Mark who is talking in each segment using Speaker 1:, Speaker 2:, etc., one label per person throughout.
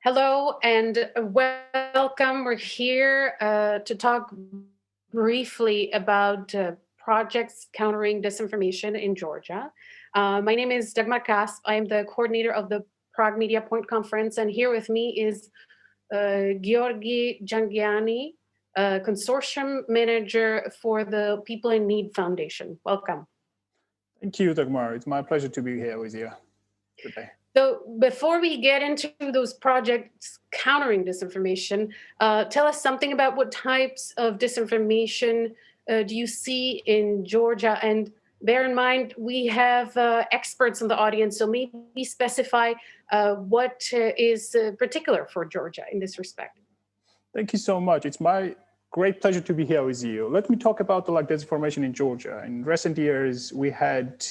Speaker 1: Hello and welcome. We're here to talk briefly about projects countering disinformation in Georgia. My name is Dagmar Caspe. I am the coordinator of the Prague Media Point Conference, and here with me is Giorgi Jangiani, Consortium Manager for the People in Need Foundation. Welcome.
Speaker 2: Thank you, Dagmar. It's my pleasure to be here with you today.
Speaker 1: So before we get into those projects countering disinformation, tell us something about what types of disinformation do you see in Georgia? And bear in mind, we have experts in the audience, so maybe specify what is particular for Georgia in this respect.
Speaker 2: Thank you so much. It's my great pleasure to be here with you. Let me talk about the disinformation in Georgia. In recent years, we had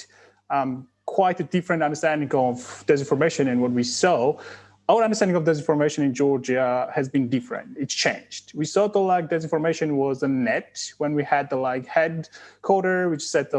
Speaker 2: quite a different understanding of disinformation and what we saw. Our understanding of disinformation in Georgia has been different. It's changed. We saw the disinformation was a net when we had the headquarter, which said the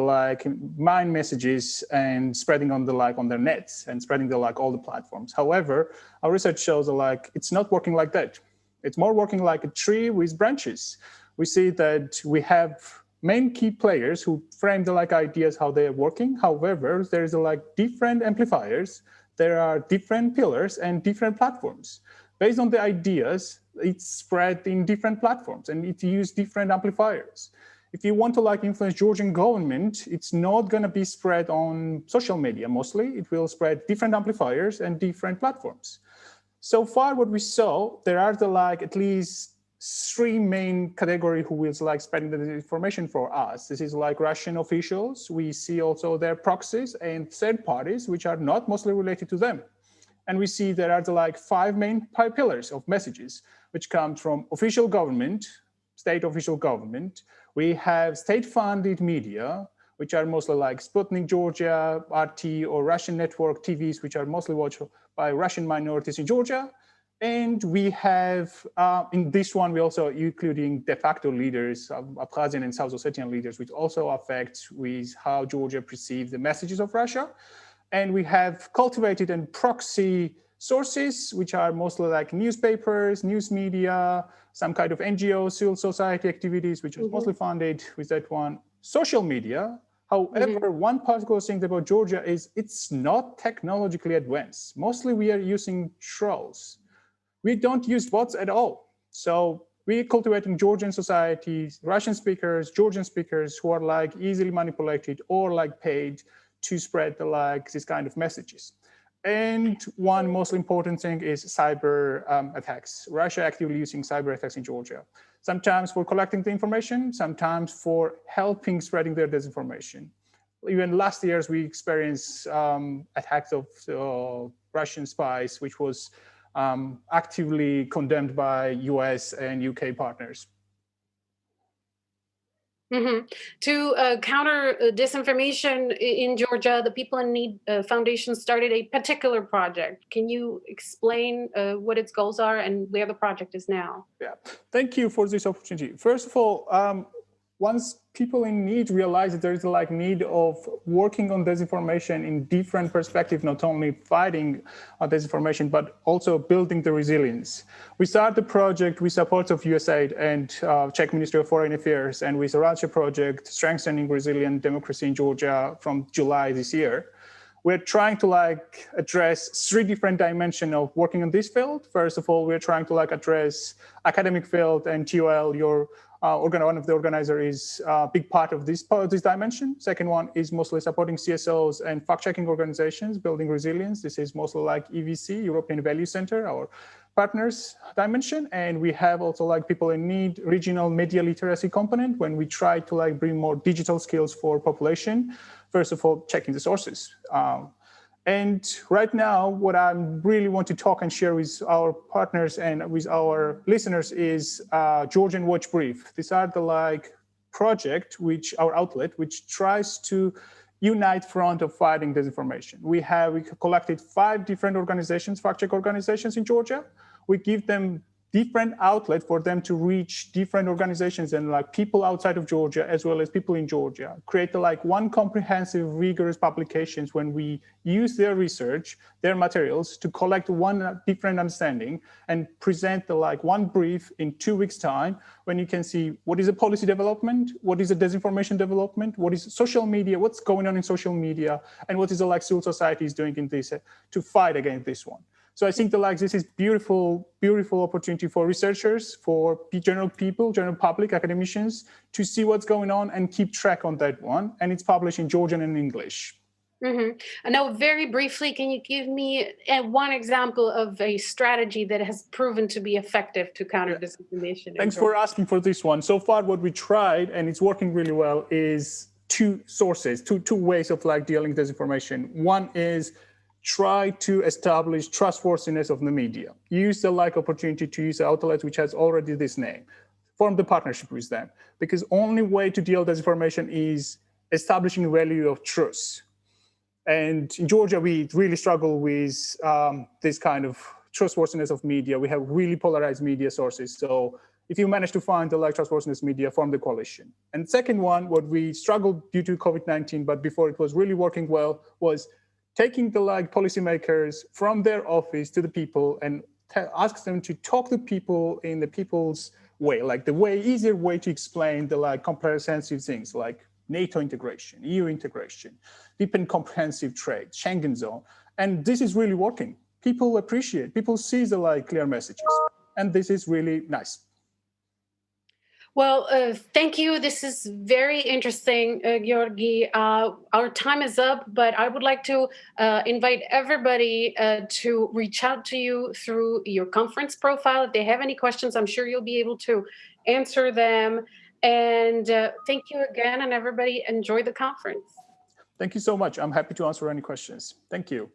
Speaker 2: mine messages and spreading on on their nets and spreading all the platforms. However, our research shows it's not working like that. It's more working like a tree with branches. We see that we have main key players who frame the ideas how they are working. However, there is different amplifiers. There are different pillars and different platforms. Based on the ideas, it's spread in different platforms and it uses different amplifiers. If you want to influence Georgian government, it's not going to be spread on social media mostly. It will spread different amplifiers and different platforms. So far, what we saw, there are at least three main categories who will spreading the information for us. This is Russian officials. We see also their proxies and third parties, which are not mostly related to them. And we see there are five main pillars of messages, which come from official government, state official government. We have state-funded media, which are mostly Sputnik Georgia, RT, or Russian network TVs, which are mostly watched by Russian minorities in Georgia. And we have, in this one, we also including de facto leaders, Abkhazian and South Ossetian leaders, which also affects with how Georgia perceives the messages of Russia. And we have cultivated and proxy sources, which are mostly newspapers, news media, some kind of NGO, civil society activities, which is mostly funded with that one. Social media. However, one particular thing about Georgia is it's not technologically advanced. Mostly we are using trolls. We don't use bots at all. So we're cultivating Georgian societies, Russian speakers, Georgian speakers who are easily manipulated or paid to spread this kind of messages. And one most important thing is cyber attacks. Russia actively using cyber attacks in Georgia. Sometimes for collecting the information, sometimes for helping spreading their disinformation. Even last year, we experienced attacks of Russian spies, which was actively condemned by US and UK partners.
Speaker 1: To counter disinformation in Georgia, the People in Need Foundation started a particular project. Can you explain what its goals are and where the project is now?
Speaker 2: Yeah, thank you for this opportunity. First of all, once people in need realize that there is need of working on disinformation in different perspectives, not only fighting disinformation, but also building the resilience. We started the project with support of USAID and Czech Ministry of Foreign Affairs, and with a Russia project, Strengthening Resilient Democracy in Georgia from July this year. We're trying to address three different dimensions of working on this field. First of all, we're trying to address academic field and TOL, one of the organizers is a big part of this dimension. Second one is mostly supporting CSOs and fact-checking organizations, building resilience. This is mostly EVC, European Value Center, our partners dimension. And we have also People in Need, regional media literacy component when we try to bring more digital skills for population. First of all, checking the sources. And right now, what I really want to talk and share with our partners and with our listeners is Georgian Watch Brief. These are the project, our outlet, which tries to unite front of fighting disinformation. We collected 5 different organizations, fact-check organizations in Georgia. We give them different outlet for them to reach different organizations and like people outside of Georgia as well as people in Georgia. Create like one comprehensive, rigorous publications when we use their research, their materials to collect one different understanding and present the like one brief in 2 weeks time when you can see what is a policy development, what is a disinformation development, what is social media, what's going on in social media, and what is the like civil society is doing in this to fight against this one. So I think that like this is beautiful, beautiful opportunity for researchers, for general people, general public, academicians to see what's going on and keep track on that one. And it's published in Georgian and English.
Speaker 1: Mm-hmm. Now, very briefly, can you give me one example of a strategy that has proven to be effective to counter disinformation?
Speaker 2: Thanks for asking for this one. So far, what we tried, and it's working really well, is two sources, two ways of like dealing with disinformation. One is try to establish trustworthiness of the media. Use the like opportunity to use outlets which has already this name. Form the partnership with them. Because only way to deal with disinformation is establishing value of truth. And in Georgia, we really struggle with this kind of trustworthiness of media. We have really polarized media sources. So if you manage to find the like trustworthiness media, form the coalition. And second one, what we struggled due to COVID-19, but before it was really working well, was taking the like policymakers from their office to the people and ask them to talk to people in the people's way, like the way, easier way to explain the like comprehensive things like NATO integration, EU integration, deep and comprehensive trade, Schengen zone. And this is really working. People appreciate, people see the like clear messages. And this is really nice.
Speaker 1: Well, thank you. This is very interesting, Giorgi. Our time is up, but I would like to invite everybody to reach out to you through your conference profile. If they have any questions, I'm sure you'll be able to answer them. And thank you again, and everybody enjoy the conference.
Speaker 2: Thank you so much. I'm happy to answer any questions. Thank you.